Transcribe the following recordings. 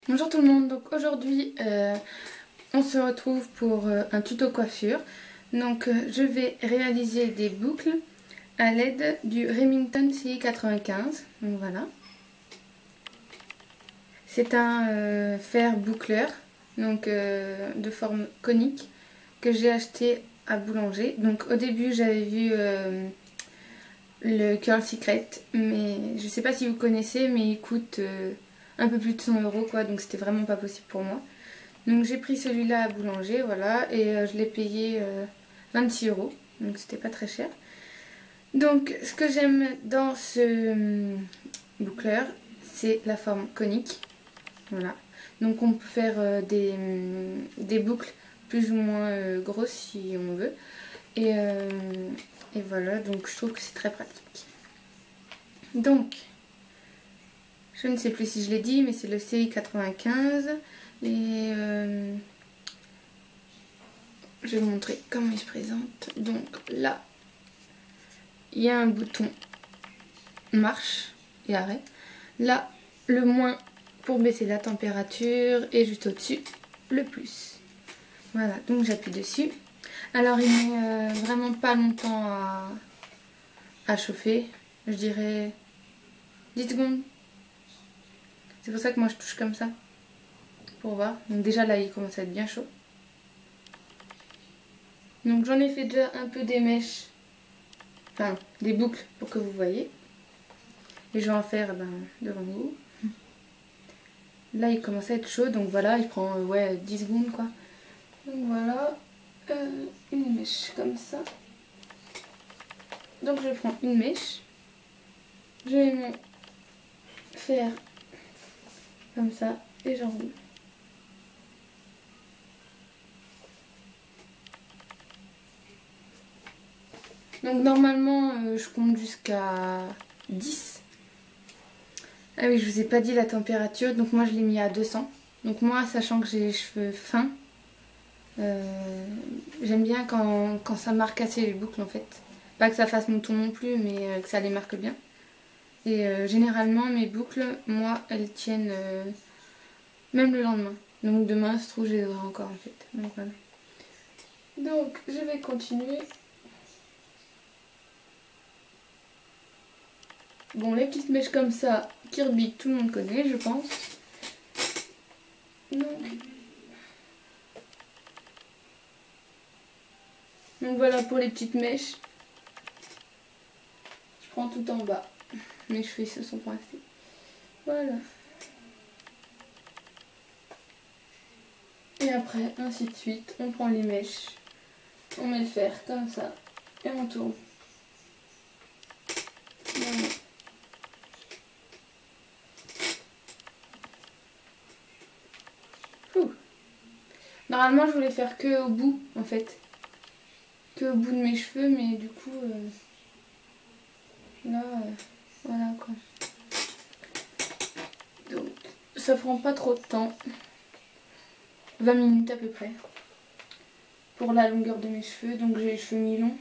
Bonjour tout le monde, donc aujourd'hui on se retrouve pour un tuto coiffure. Donc je vais réaliser des boucles à l'aide du Remington CI95. Donc voilà. C'est un fer boucleur donc de forme conique que j'ai acheté à Boulanger. Donc au début j'avais vu le Curl Secret, mais je sais pas si vous connaissez, mais il coûte un peu plus de 100 € quoi, donc c'était vraiment pas possible pour moi. Donc j'ai pris celui-là à Boulanger, voilà, et je l'ai payé 26 €, donc c'était pas très cher. Donc ce que j'aime dans ce boucleur, c'est la forme conique, voilà. Donc on peut faire des boucles plus ou moins grosses si on veut. Et voilà, donc je trouve que c'est très pratique. Donc, je ne sais plus si je l'ai dit, mais c'est le CI95. Et je vais vous montrer comment il se présente. Donc là, il y a un bouton marche et arrêt. Là, le moins pour baisser la température et juste au-dessus, le plus. Voilà, donc j'appuie dessus. Alors il met vraiment pas longtemps à chauffer, je dirais 10 secondes. C'est pour ça que moi je touche comme ça, pour voir. Donc déjà là il commence à être bien chaud. Donc j'en ai fait déjà un peu des mèches, enfin des boucles pour que vous voyez. Et je vais en faire devant vous. Là il commence à être chaud, donc voilà, il prend ouais 10 secondes quoi. Donc voilà, une mèche comme ça. Donc je prends une mèche, je vais mon fer comme ça et j'enroule. Donc normalement je compte jusqu'à 10. Ah oui, je vous ai pas dit la température, donc moi je l'ai mis à 200. Donc moi, sachant que j'ai les cheveux fins, j'aime bien quand ça marque assez les boucles en fait. Pas que ça fasse mon ton non plus, mais que ça les marque bien. Et généralement mes boucles, moi, elles tiennent même le lendemain. Donc demain, se trouve, je les aurai encore en fait. Donc voilà. Donc je vais continuer. Bon, les petites mèches comme ça, Kirby, tout le monde connaît, je pense. Donc voilà pour les petites mèches. Je prends tout en bas. Mes cheveux se sont passés. Voilà. Et après, ainsi de suite, on prend les mèches, on met le fer comme ça et on tourne. Voilà. Normalement, je voulais faire que au bout, en fait. Que au bout de mes cheveux, mais du coup, là, voilà quoi. Donc, ça prend pas trop de temps. 20 minutes à peu près. Pour la longueur de mes cheveux, donc j'ai les cheveux mi-longs.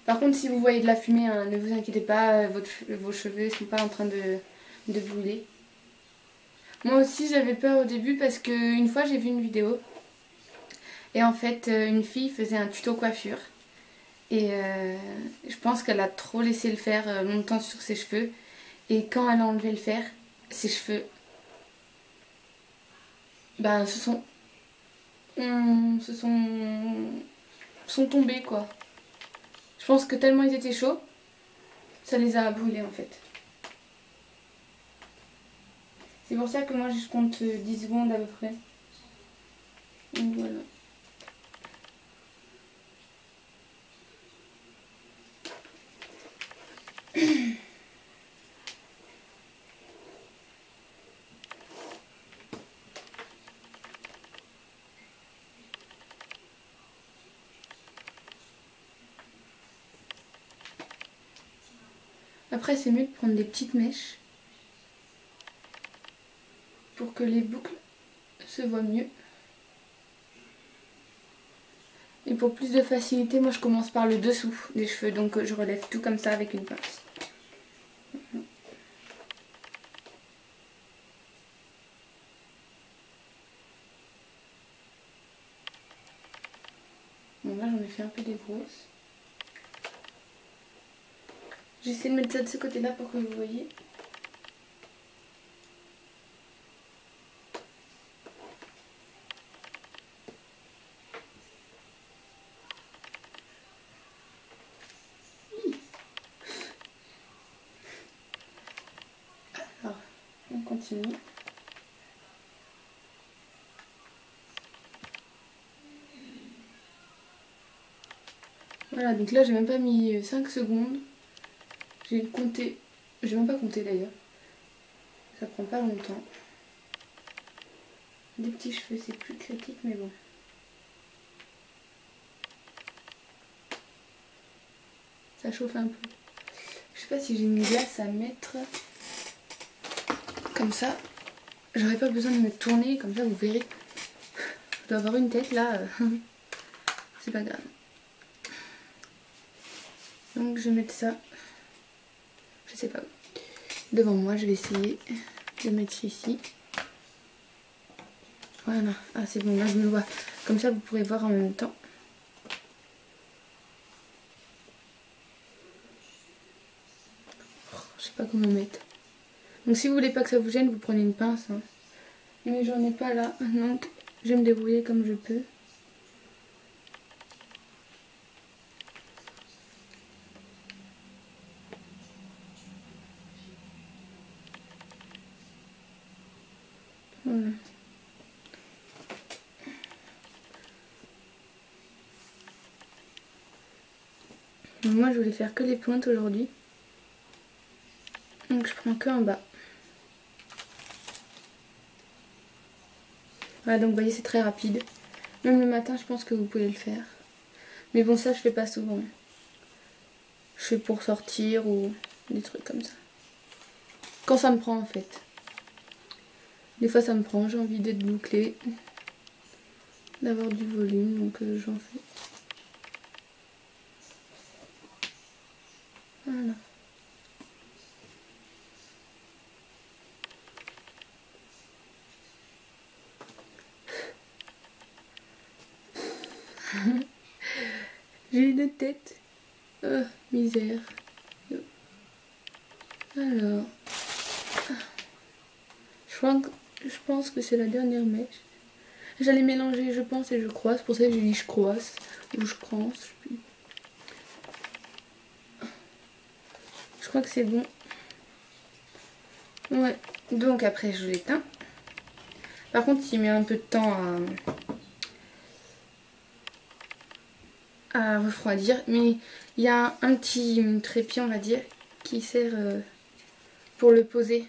Par contre, si vous voyez de la fumée, hein, ne vous inquiétez pas, vos cheveux ne sont pas en train de brûler. Moi aussi, j'avais peur au début parce qu'une fois, j'ai vu une vidéo. Et en fait, une fille faisait un tuto coiffure. Et je pense qu'elle a trop laissé le fer longtemps sur ses cheveux. Et quand elle a enlevé le fer, ses cheveux sont tombés quoi. Je pense que tellement ils étaient chauds, ça les a brûlés en fait. C'est pour ça que moi je compte 10 secondes à peu près. Donc voilà. Après c'est mieux de prendre des petites mèches pour que les boucles se voient mieux. Et pour plus de facilité, moi je commence par le dessous des cheveux, donc je relève tout comme ça avec une pince. Bon, là j'en ai fait un peu des grosses. J'essaie de mettre ça de ce côté-là pour que vous voyez. Alors, on continue. Voilà, donc là j'ai même pas mis 5 secondes. J'ai compté, j'ai même pas compté d'ailleurs. Ça prend pas longtemps. Des petits cheveux c'est plus critique mais bon. Ça chauffe un peu. Je sais pas si j'ai une glace à mettre comme ça. J'aurais pas besoin de me tourner, comme ça vous verrez. Je dois avoir une tête là. C'est pas grave. Donc je vais mettre ça. Je sais pas où. Devant moi, je vais essayer de mettre ici. Voilà. Ah c'est bon, là je me vois. Comme ça vous pourrez voir en même temps. Je sais pas comment mettre. Donc si vous voulez pas que ça vous gêne, vous prenez une pince. Hein. Mais j'en ai pas là. Donc je vais me débrouiller comme je peux. Voilà. Donc moi je voulais faire que les pointes aujourd'hui. Donc je prends que en bas. Voilà, donc vous voyez c'est très rapide. Même le matin je pense que vous pouvez le faire. Mais bon ça je fais pas souvent. Je fais pour sortir ou des trucs comme ça. Quand ça me prend en fait. Des fois ça me prend, j'ai envie d'être bouclée. D'avoir du volume donc j'en fais. Voilà. J'ai une tête. Oh, misère. Alors. Je pense que c'est la dernière mèche. J'allais mélanger je pense et je crois. C'est pour ça que j'ai dit je croise. Ou je croise. Je crois que c'est bon. Ouais. Donc après je l'éteins. Par contre il met un peu de temps à refroidir. Mais il y a un petit trépied on va dire qui sert pour le poser.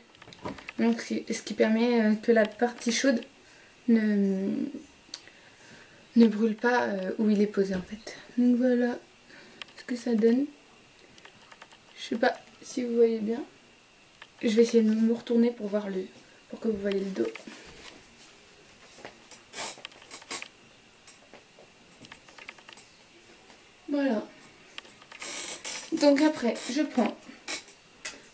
Donc ce qui permet que la partie chaude ne brûle pas où il est posé en fait. Donc voilà ce que ça donne. Je sais pas si vous voyez bien. Je vais essayer de me retourner pour voir pour que vous voyez le dos. Voilà. Donc après, je prends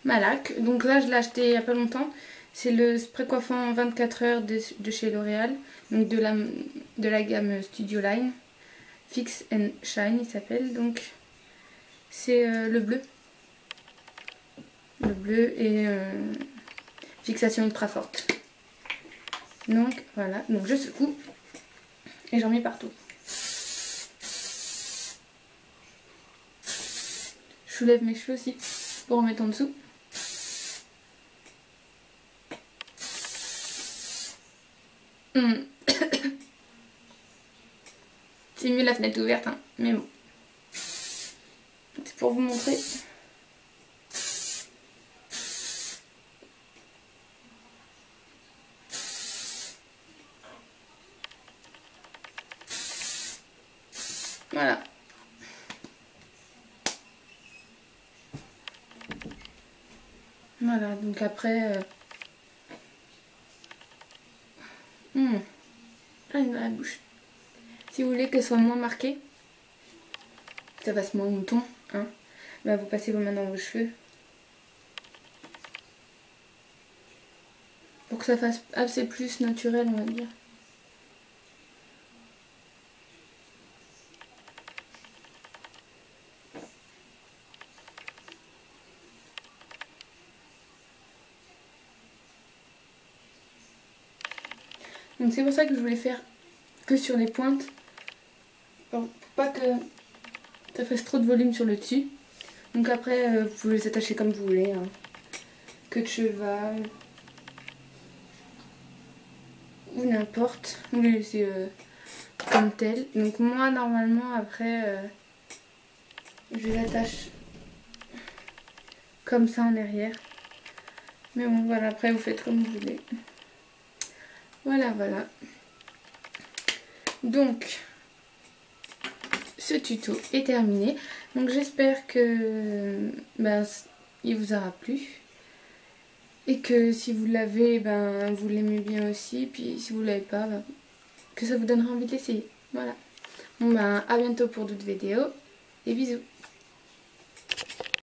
ma laque. Donc là, je l'ai acheté il n'y a pas longtemps. C'est le spray coiffant 24 heures de chez L'Oréal. Donc de la gamme Studio Line. Fix and Shine, il s'appelle. Donc c'est le bleu. Le bleu et fixation ultra forte. Donc voilà. Donc je secoue. Et j'en mets partout. Je soulève mes cheveux aussi pour en mettre en dessous. C'est mieux la fenêtre ouverte, hein, mais bon. C'est pour vous montrer. Voilà. Voilà, donc après... Ah, dans la bouche. Si vous voulez qu'elle soit moins marquée, ça fasse moins mouton, hein, bah vous passez vos mains dans vos cheveux. Pour que ça fasse assez plus naturel, on va dire. Donc c'est pour ça que je voulais faire que sur les pointes. Pour pas que ça fasse trop de volume sur le dessus. Donc après vous pouvez les attacher comme vous voulez. Hein. Queue de cheval. Ou n'importe. Vous les laissez comme tel. Donc moi normalement après je les attache comme ça en arrière. Mais bon voilà, après vous faites comme vous voulez. Voilà. Donc ce tuto est terminé. Donc j'espère que il vous aura plu. Et que si vous l'avez, vous l'aimez bien aussi. Puis si vous l'avez pas, que ça vous donnera envie de l'essayer. Voilà. Bon à bientôt pour d'autres vidéos. Et bisous.